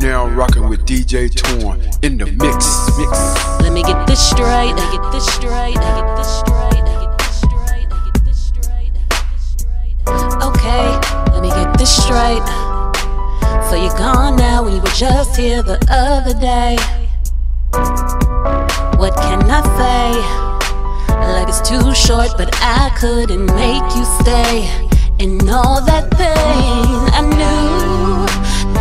now rocking with DJ Torn in the mix. Let me get this straight. I get this straight. I get this straight. I get this straight. I get this straight. I get this straight. Okay, let me get this straight. So you're gone now when you were just here the other day. What can I say? Life is too short, but I couldn't make you stay. And all that pain, I knew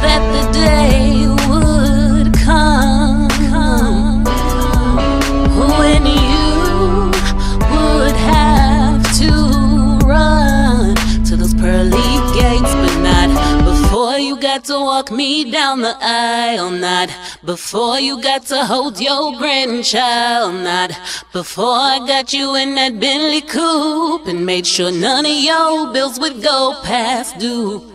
that the day would come when you would have to run to those pearly gates, but not before you got to walk me down the aisle, not before you got to hold your grandchild, not before I got you in that Bentley coupe and made sure none of your bills would go past due.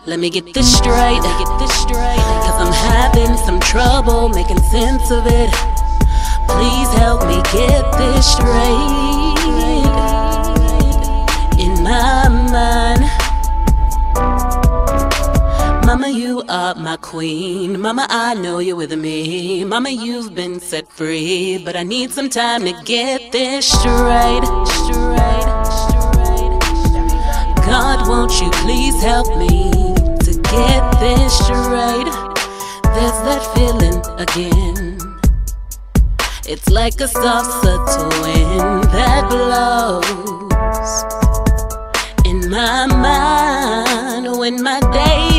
Let me get this straight, I get this straight, cause I'm having some trouble making sense of it. Please help me get this straight in my mind. Mama, you are my queen. Mama, I know you're with me. Mama, you've been set free, but I need some time to get this straight. God, won't you please help me to get this straight? There's that feeling again. It's like a soft, subtle wind that blows in my mind when my day